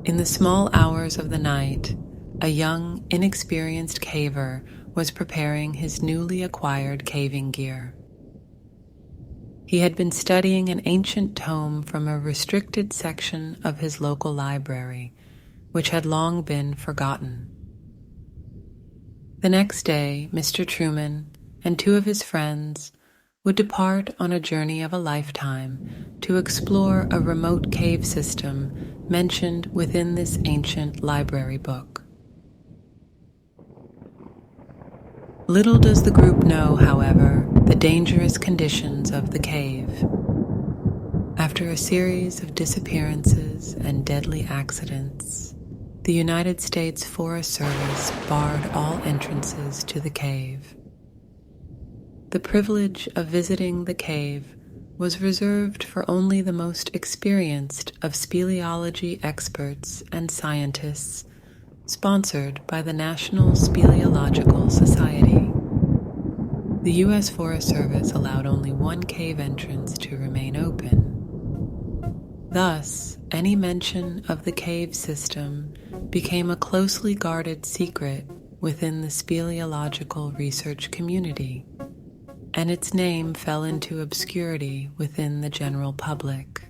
In the small hours of the night, a young, inexperienced caver was preparing his newly acquired caving gear. He had been studying an ancient tome from a restricted section of his local library, which had long been forgotten. The next day, Mr. Truman and two of his friends would depart on a journey of a lifetime to explore a remote cave system mentioned within this ancient library book. Little does the group know, however, the dangerous conditions of the cave. After a series of disappearances and deadly accidents, the United States Forest Service barred all entrances to the cave. The privilege of visiting the cave was reserved for only the most experienced of speleology experts and scientists, sponsored by the National Speleological Society. The U.S. Forest Service allowed only one cave entrance to remain open. Thus, any mention of the cave system became a closely guarded secret within the speleological research community, and its name fell into obscurity within the general public.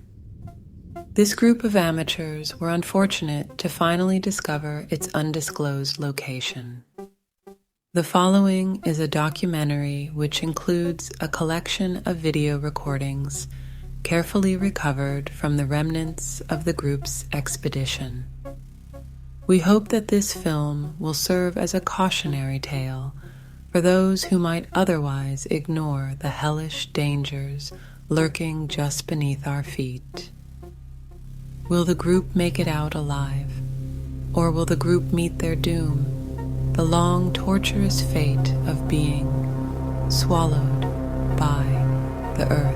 This group of amateurs were unfortunate to finally discover its undisclosed location. The following is a documentary which includes a collection of video recordings carefully recovered from the remnants of the group's expedition. We hope that this film will serve as a cautionary tale for those who might otherwise ignore the hellish dangers lurking just beneath our feet. Will the group make it out alive? Or will the group meet their doom, the long, torturous fate of being swallowed by the earth?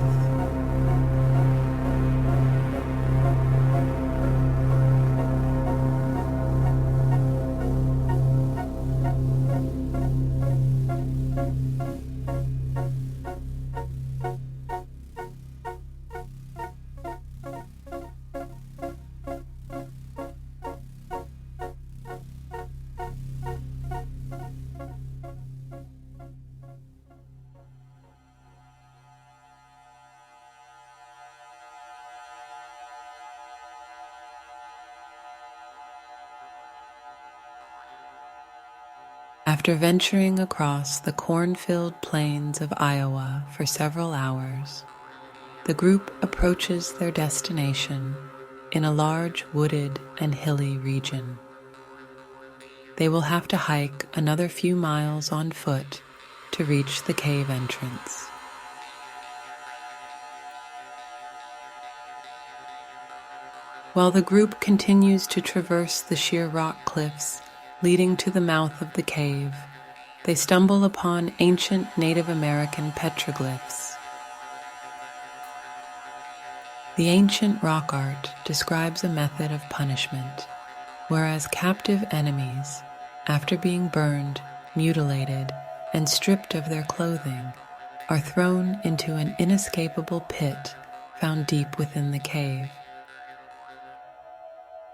After venturing across the corn-filled plains of Iowa for several hours, the group approaches their destination in a large wooded and hilly region. They will have to hike another few miles on foot to reach the cave entrance. While the group continues to traverse the sheer rock cliffs leading to the mouth of the cave, they stumble upon ancient Native American petroglyphs. The ancient rock art describes a method of punishment, whereas captive enemies, after being burned, mutilated, and stripped of their clothing, are thrown into an inescapable pit found deep within the cave.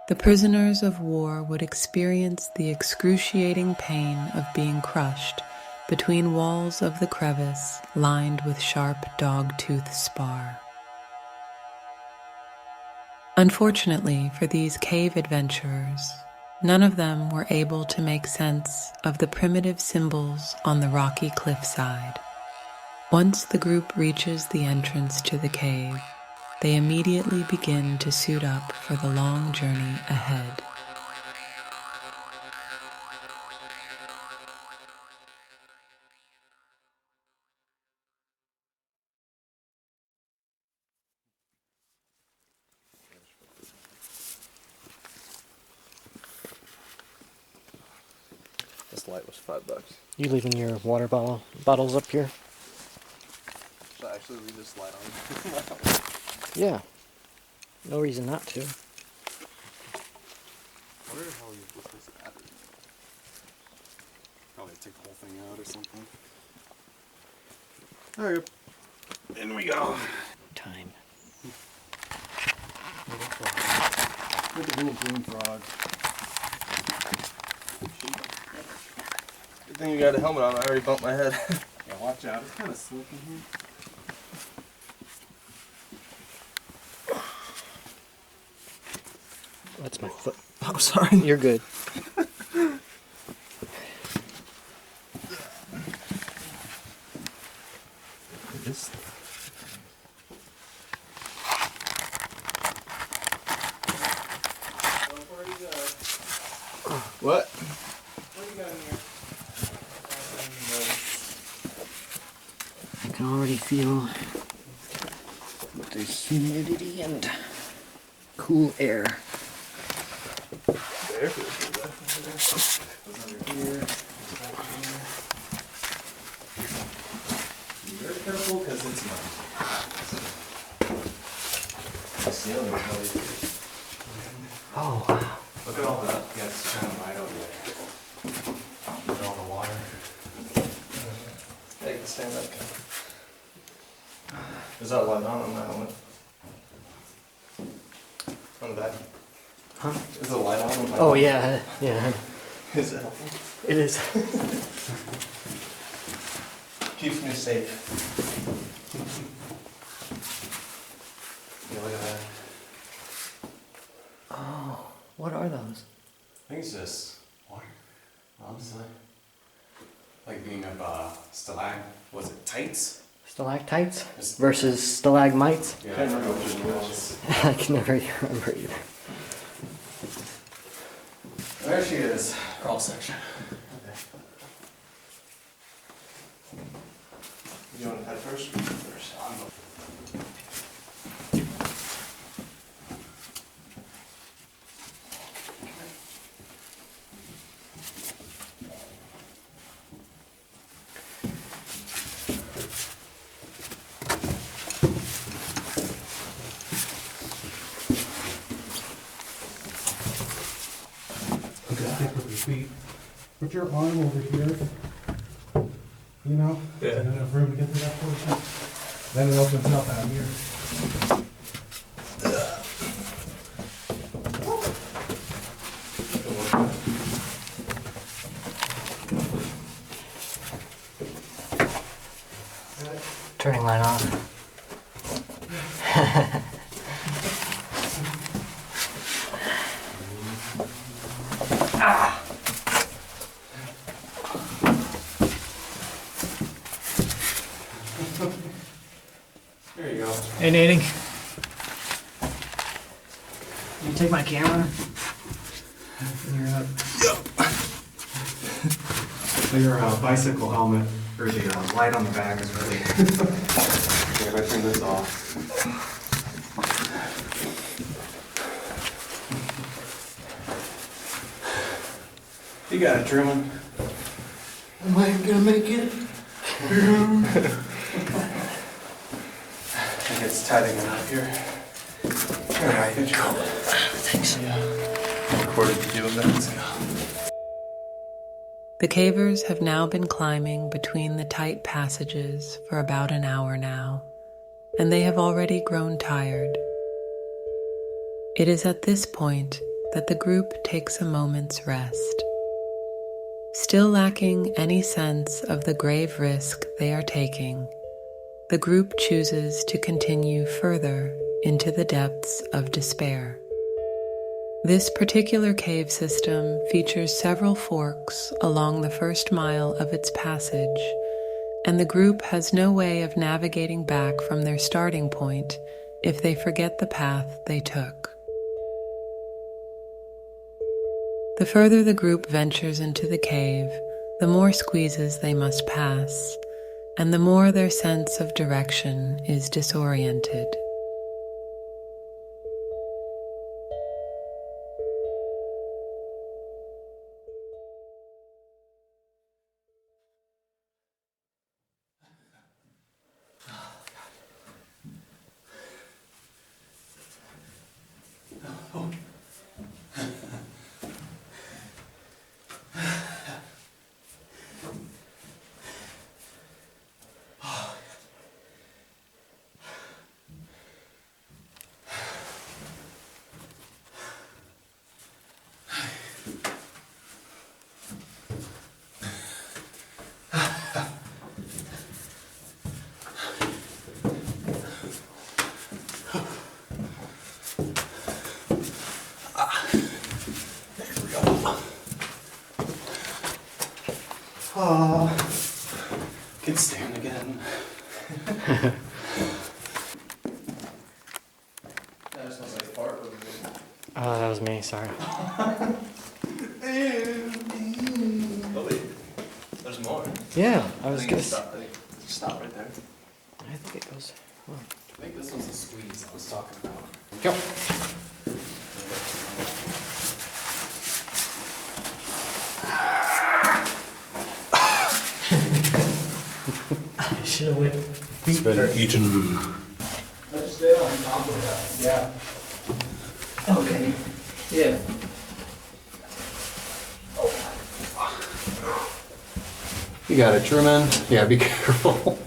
The prisoners of war would experience the excruciating pain of being crushed between walls of the crevice lined with sharp dog-tooth spar. Unfortunately for these cave adventurers, none of them were able to make sense of the primitive symbols on the rocky cliffside. Once the group reaches the entrance to the cave, they immediately begin to suit up for the long journey ahead. This light was $5. You leaving your water bottles up here? Should I actually leave this light on? Yeah. No reason not to. Where the hell you put this battery? Probably take the whole thing out or something. Alright. In we go. Time. Look at the little green frog. Good thing you got a helmet on. I already bumped my head. Yeah, watch out. It's kind of slick in here. That's my foot. Oh, sorry. You're good. This. What? What do you got in here? I can already feel the humidity and cool air. There feels good. Here. Be very careful because it's muddy. The ceiling is really good. Oh, wow. Look at all that. Yeah, it's kind of wide over there. Look at all the water. Yeah, you can stand up. Is that light on my helmet? On the back? Huh? Is the light on my helmet? Oh, yeah, yeah. Is it helpful? It is. Keeps me safe. Yeah, look at that. Oh, what are those? I think it's just water, honestly. Like being of was it tights? Stalactites versus stalagmites? Yeah, I don't know which one it was. I can never remember either. There she is, cross section. You want to head first? First. Stick with your feet. Put your arm over here. You know? Yeah. There's enough room to get to that portion. Then it opens up out here. Turning light on. There you go. Hey, Nading. You take my camera? You're up. Your bicycle helmet, or the light on the back is really... Okay, if I turn this off. You got it, Truman. Am I gonna make it? I think it's tightening up here. Alright, good job. Thanks. Recorded a few minutes ago. The cavers have now been climbing between the tight passages for about an hour now, and they have already grown tired. It is at this point that the group takes a moment's rest. Still lacking any sense of the grave risk they are taking, the group chooses to continue further into the depths of despair. This particular cave system features several forks along the first mile of its passage, and the group has no way of navigating back from their starting point if they forget the path they took. The further the group ventures into the cave, the more squeezes they must pass, and the more their sense of direction is disoriented. Could stand again. That smells like fart over there. Oh, that was me, sorry. Oh wait, there's more. Yeah, I I was think gonna it stop. I think stop right there. I think it goes. Well. I think this was the squeeze I was talking about. Go. Should have went. It's better eaten. Let's stay on top of that. Yeah. Okay. Yeah. You got it, Truman. Yeah, be careful.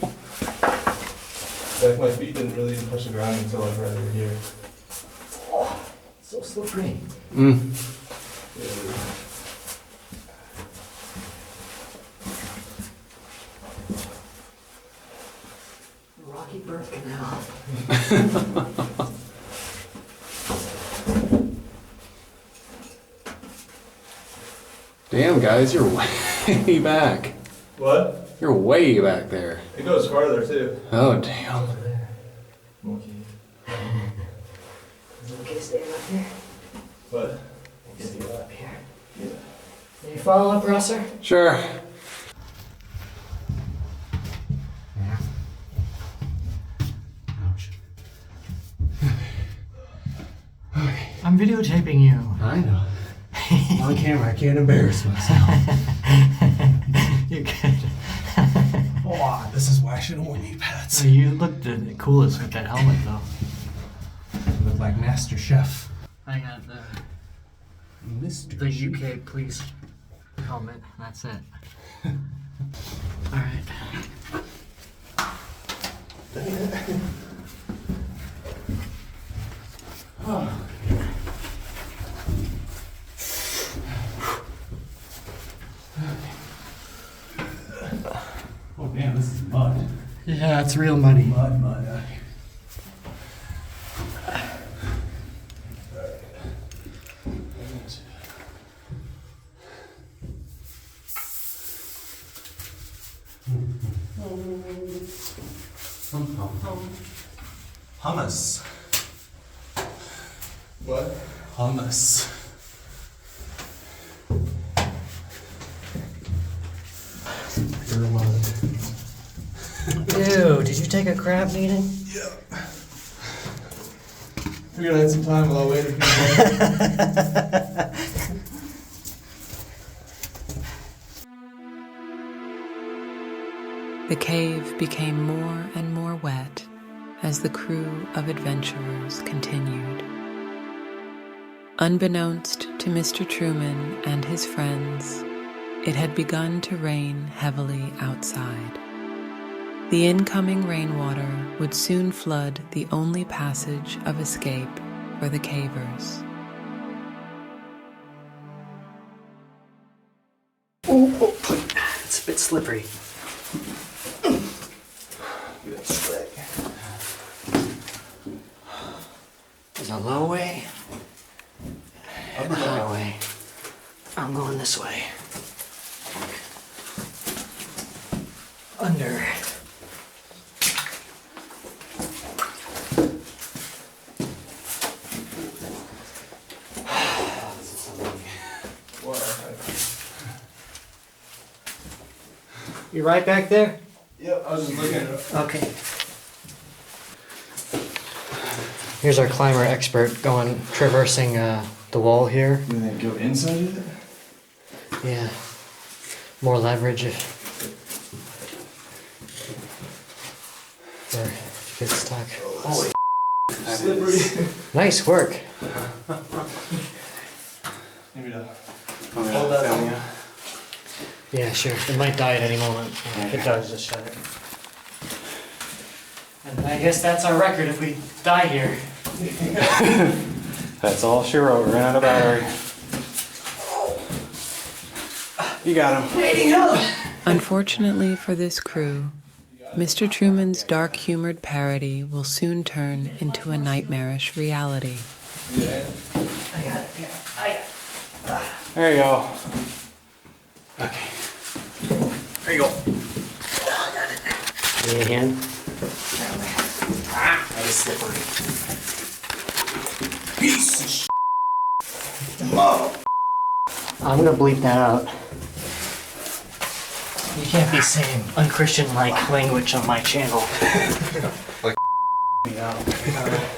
Like my feet didn't really even touch the ground until like right over here. So slippery. Rocky birth canal. Damn, guys, you're way back. What? You're way back there. It goes farther too. Oh, damn. Okay. Is it okay staying up here? What? Stay up here. Yeah. Can you follow up, Rosser? Sure. I'm videotaping you. I know. On camera, I can't embarrass myself. You're good. Oh, this is why I shouldn't wear knee pads. So you look the coolest with that helmet, though. I look like Master Chef. I got Mr. the UK police helmet. That's it. All right. Oh, damn, this is mud. Yeah, it's real muddy. Mud. Hummus. What? Hummus. Pure mud. Ew, did you take a crab meeting? Figured I had some time while I waited for you. The cave became more and more wet as the crew of adventurers continued. Unbeknownst to Mr. Truman and his friends, it had begun to rain heavily outside. The incoming rainwater would soon flood the only passage of escape for the cavers. It's a bit slippery. There's a low way and a high way. I'm going this way. Under. You right back there? Yep, I was just looking at it. Okay. Here's our climber expert traversing the wall here. And then go inside of it? Yeah. More leverage if you get stuck. Holy slippery. Nice work. Maybe to Hold hold that down, on. yeah. Yeah, sure. It might die at any moment. If it does, just shut it. And I guess that's our record if we die here. That's all she wrote. Ran out of battery. You got him. Unfortunately for this crew, Mr. Truman's dark-humored parody will soon turn into a nightmarish reality. Yeah. I got it. Here. There you go. Okay. Here you go. Give me a hand. That is slippery. Piece of shit. I'm gonna bleep that out. You can't be saying unchristian-like language on my channel. Like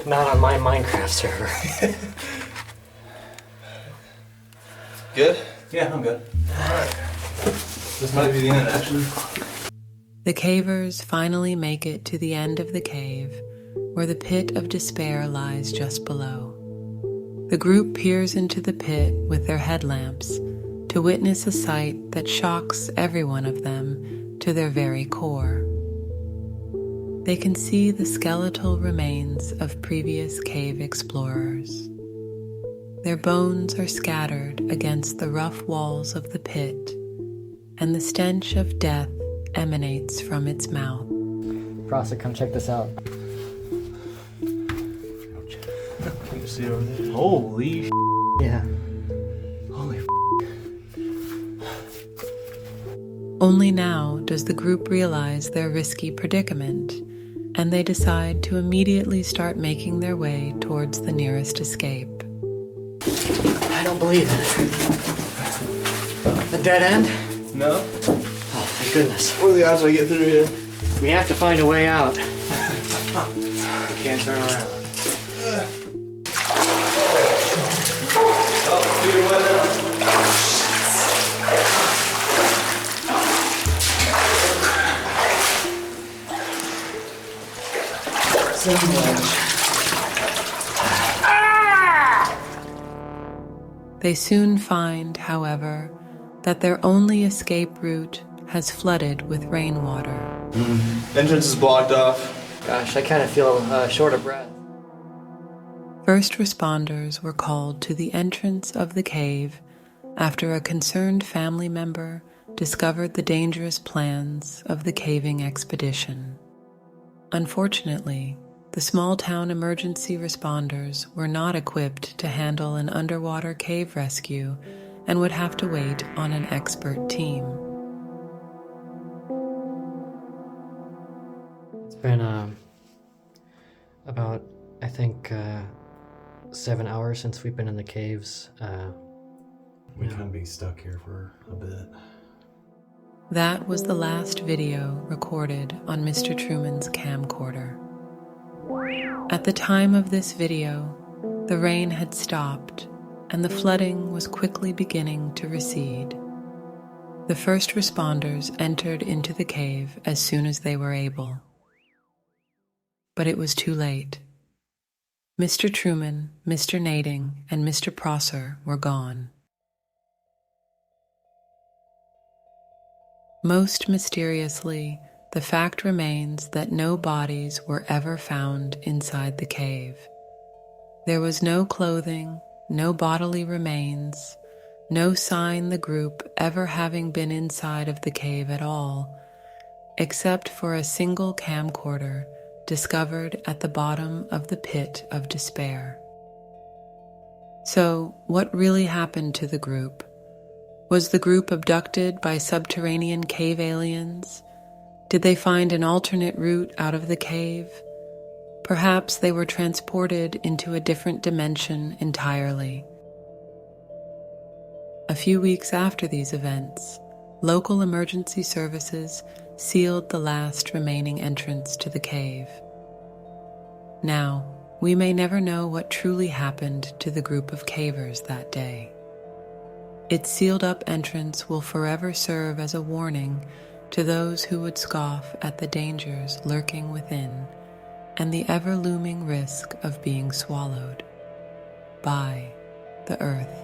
Not on my Minecraft server. Good? Yeah, I'm good. Alright. This might be the end, actually. The cavers finally make it to the end of the cave, where the pit of despair lies just below. The group peers into the pit with their headlamps to witness a sight that shocks every one of them to their very core. They can see the skeletal remains of previous cave explorers. Their bones are scattered against the rough walls of the pit, and the stench of death emanates from its mouth. Prosser, come check this out. Can you see over there? Holy Yeah. Holy Only now does the group realize their risky predicament, and they decide to immediately start making their way towards the nearest escape. I don't believe it. A dead end? No? Oh, thank goodness. What are the odds I get through here? We have to find a way out. We can't turn around. Oh, you're wet now. They soon find, however, that their only escape route has flooded with rainwater. Entrance is blocked off. Gosh, I kind of feel short of breath. First responders were called to the entrance of the cave after a concerned family member discovered the dangerous plans of the caving expedition. Unfortunately, the small-town emergency responders were not equipped to handle an underwater cave rescue and would have to wait on an expert team. It's been about, I think, 7 hours since we've been in the caves. We can be stuck here for a bit. That was the last video recorded on Mr. Truman's camcorder. At the time of this video, the rain had stopped and the flooding was quickly beginning to recede. The first responders entered into the cave as soon as they were able. But it was too late. Mr. Truman, Mr. Nading, and Mr. Prosser were gone. Most mysteriously, the fact remains that no bodies were ever found inside the cave. There was no clothing, no bodily remains, no sign the group ever having been inside of the cave at all, except for a single camcorder discovered at the bottom of the pit of despair. So, what really happened to the group? Was the group abducted by subterranean cave aliens? Did they find an alternate route out of the cave? Perhaps they were transported into a different dimension entirely. A few weeks after these events, local emergency services sealed the last remaining entrance to the cave. Now, we may never know what truly happened to the group of cavers that day. Its sealed-up entrance will forever serve as a warning to those who would scoff at the dangers lurking within and the ever-looming risk of being swallowed by the earth.